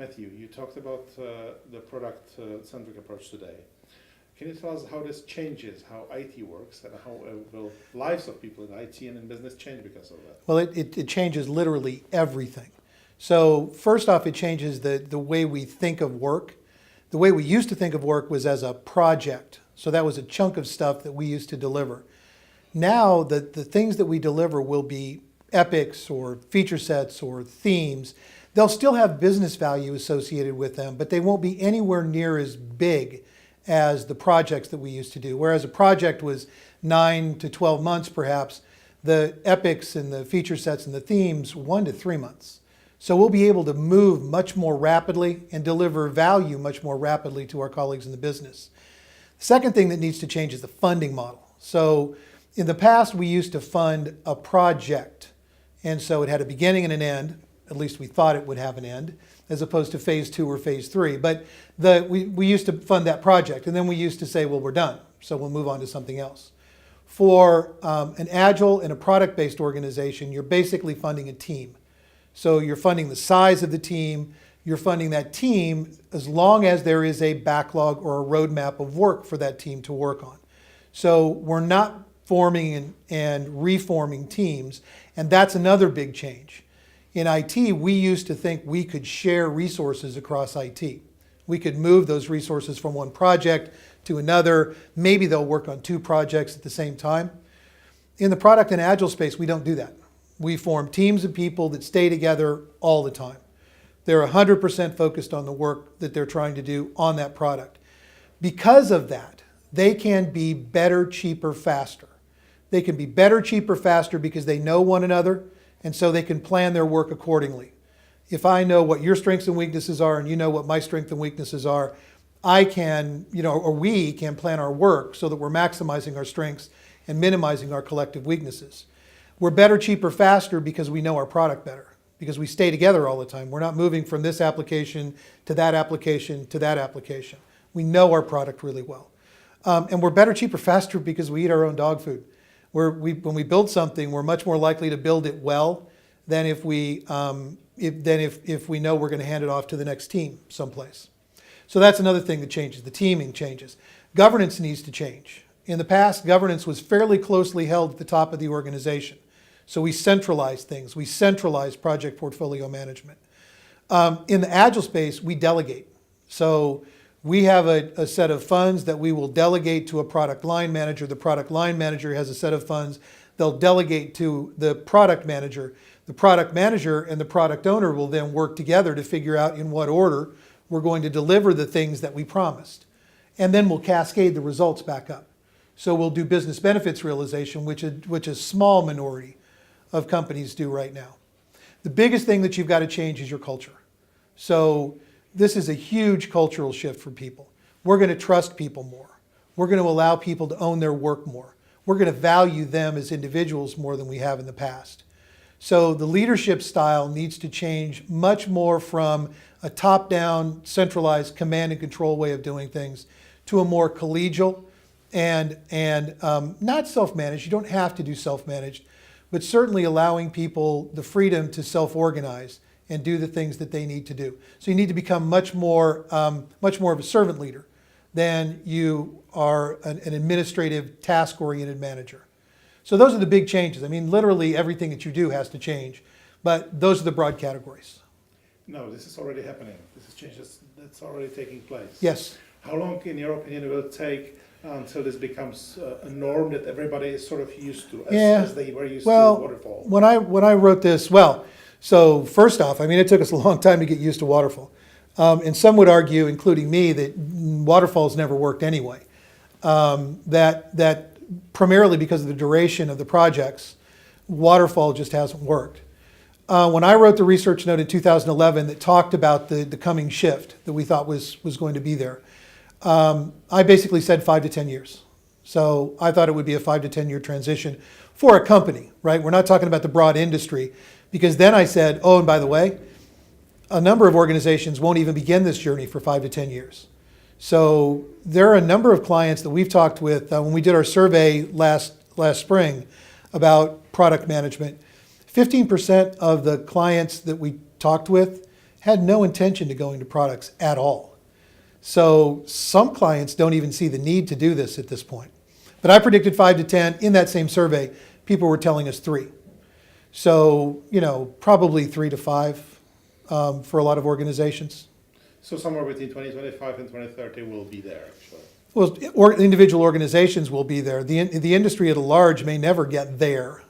Matthew, you talked about the product-centric approach today. Can you tell us how this changes how IT works and how will lives of people in IT and in business change because of that? Well, it changes literally everything. So first off, it changes the way we think of work. The way we used to think of work was as a project. So that was a chunk of stuff that we used to deliver. Now the things that we deliver will be epics or feature sets or themes. They'll still have business value associated with them, but they won't be anywhere near as big as the projects that we used to do. Whereas a project was 9 to 12 months perhaps, the epics and the feature sets and the themes 1 to 3 months. So we'll be able to move much more rapidly and deliver value much more rapidly to our colleagues in the business. The second thing that needs to change is the funding model. So in the past, we used to fund a project. And so it had a beginning and an end. At least we thought it would have an end, as opposed to phase 2 or phase 3. But we used to fund that project, and then we used to say, well, we're done, so we'll move on to something else. For an agile and a product-based organization, you're basically funding a team. So you're funding the size of the team, you're funding that team as long as there is a backlog or a roadmap of work for that team to work on. So we're not forming and reforming teams, and that's another big change. In IT, we used to think we could share resources across IT. We could move those resources from one project to another. Maybe they'll work on 2 projects at the same time. In the product and agile space, we don't do that. We form teams of people that stay together all the time. They're 100% focused on the work that they're trying to do on that product. Because of that, they can be better, cheaper, faster. They can be better, cheaper, faster because they know one another, and so they can plan their work accordingly. If I know what your strengths and weaknesses are and you know what my strengths and weaknesses are, I can, or we can plan our work so that we're maximizing our strengths and minimizing our collective weaknesses. We're better, cheaper, faster because we know our product better, because we stay together all the time. We're not moving from this application to that application to that application. We know our product really well. And we're better, cheaper, faster because we eat our own dog food. When we build something, we're much more likely to build it well than if we know we're going to hand it off to the next team someplace. So that's another thing that changes. The teaming changes. Governance needs to change. In the past, governance was fairly closely held at the top of the organization. So we centralized things. We centralized project portfolio management. In the agile space, we delegate. So we have a set of funds that we will delegate to a product line manager. The product line manager has a set of funds they'll delegate to the product manager. The product manager and the product owner will then work together to figure out in what order we're going to deliver the things that we promised. And then we'll cascade the results back up. So we'll do business benefits realization, which a small minority of companies do right now. The biggest thing that you've got to change is your culture. So this is a huge cultural shift for people. We're going to trust people more. We're going to allow people to own their work more. We're going to value them as individuals more than we have in the past. So the leadership style needs to change much more from a top-down, centralized command and control way of doing things to a more collegial and not self-managed. You don't have to do self-managed, but certainly allowing people the freedom to self-organize and do the things that they need to do. So you need to become much more of a servant leader than you are an administrative, task-oriented manager. So those are the big changes. I mean, literally everything that you do has to change, but those are the broad categories. No, this is already happening. This is changes that's already taking place. Yes. How long, in your opinion, will it take until this becomes a norm that everybody is sort of used to, as they were used to waterfall? When I wrote this, so first off, I mean, it took us a long time to get used to waterfall. And some would argue, including me, that waterfall's never worked anyway. That primarily because of the duration of the projects, waterfall just hasn't worked. When I wrote the research note in 2011 that talked about the coming shift that we thought was going to be there, I basically said 5 to 10 years. So I thought it would be a 5 to 10 year transition for a company, right? We're not talking about the broad industry, because then I said, oh, and by the way, a number of organizations won't even begin this journey for 5 to 10 years. So there are a number of clients that we've talked with when we did our survey last spring about product management. 15% of the clients that we talked with had no intention to go into products at all. So some clients don't even see the need to do this at this point. But I predicted 5 to 10. In that same survey, people were telling us 3. So, probably 3 to 5 for a lot of organizations. So somewhere between 2025 and 2030 will be there, actually. Well, individual organizations will be there. The industry at large may never get there.